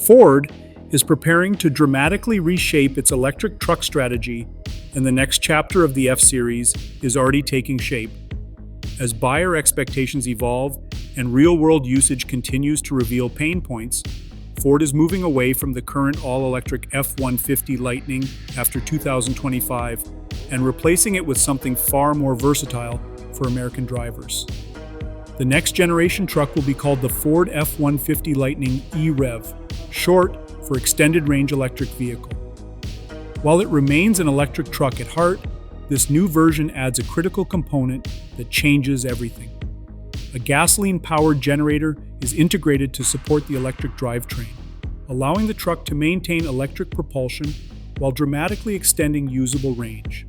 Ford is preparing to dramatically reshape its electric truck strategy, and the next chapter of the F-Series is already taking shape. As buyer expectations evolve and real-world usage continues to reveal pain points, Ford is moving away from the current all-electric F-150 Lightning after 2025 and replacing it with something far more versatile for American drivers. The next generation truck will be called the Ford F-150 Lightning E-Rev, short for Extended Range Electric Vehicle. While it remains an electric truck at heart, this new version adds a critical component that changes everything. A gasoline-powered generator is integrated to support the electric drivetrain, allowing the truck to maintain electric propulsion while dramatically extending usable range.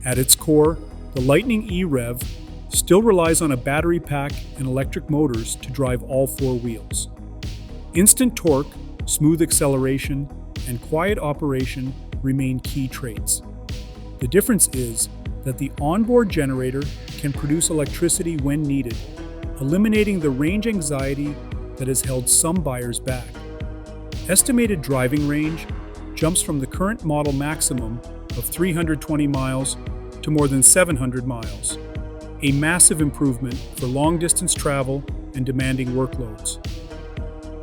At its core, the Lightning EREV still relies on a battery pack and electric motors to drive all four wheels. Instant torque, smooth acceleration, and quiet operation remain key traits. The difference is that the onboard generator can produce electricity when needed, eliminating the range anxiety that has held some buyers back. Estimated driving range jumps from the current model maximum of 320 miles to more than 700 miles, a massive improvement for long-distance travel and demanding workloads.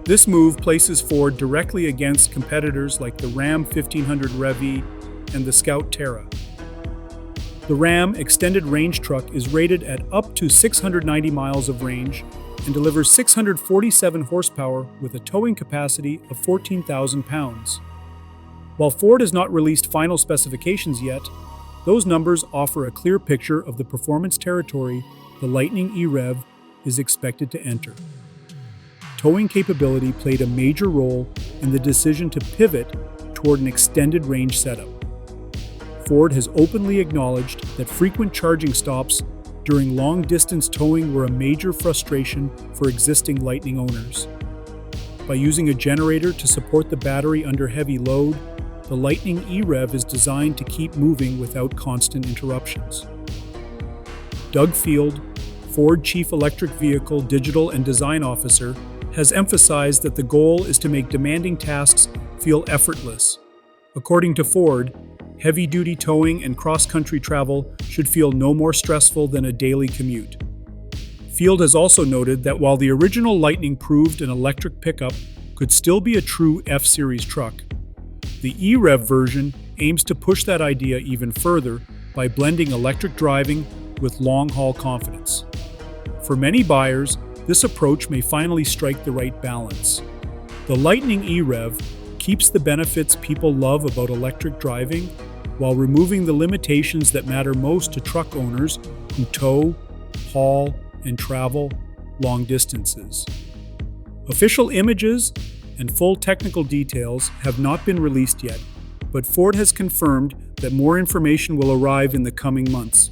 This move places Ford directly against competitors like the Ram 1500 REV-E and the Scout Terra. The Ram extended range truck is rated at up to 690 miles of range and delivers 647 horsepower with a towing capacity of 14,000 pounds. While Ford has not released final specifications yet, those numbers offer a clear picture of the performance territory the Lightning EREV is expected to enter. Towing capability played a major role in the decision to pivot toward an extended range setup. Ford has openly acknowledged that frequent charging stops during long-distance towing were a major frustration for existing Lightning owners. By using a generator to support the battery under heavy load, the Lightning EREV is designed to keep moving without constant interruptions. Doug Field, Ford Chief Electric Vehicle Digital and Design Officer, has emphasized that the goal is to make demanding tasks feel effortless. According to Ford, heavy-duty towing and cross-country travel should feel no more stressful than a daily commute. Field has also noted that while the original Lightning proved an electric pickup could still be a true F-Series truck, the E-Rev version aims to push that idea even further by blending electric driving with long-haul confidence. For many buyers, this approach may finally strike the right balance. The Lightning E-Rev keeps the benefits people love about electric driving while removing the limitations that matter most to truck owners who tow, haul, and travel long distances. Official images and full technical details have not been released yet, but Ford has confirmed that more information will arrive in the coming months.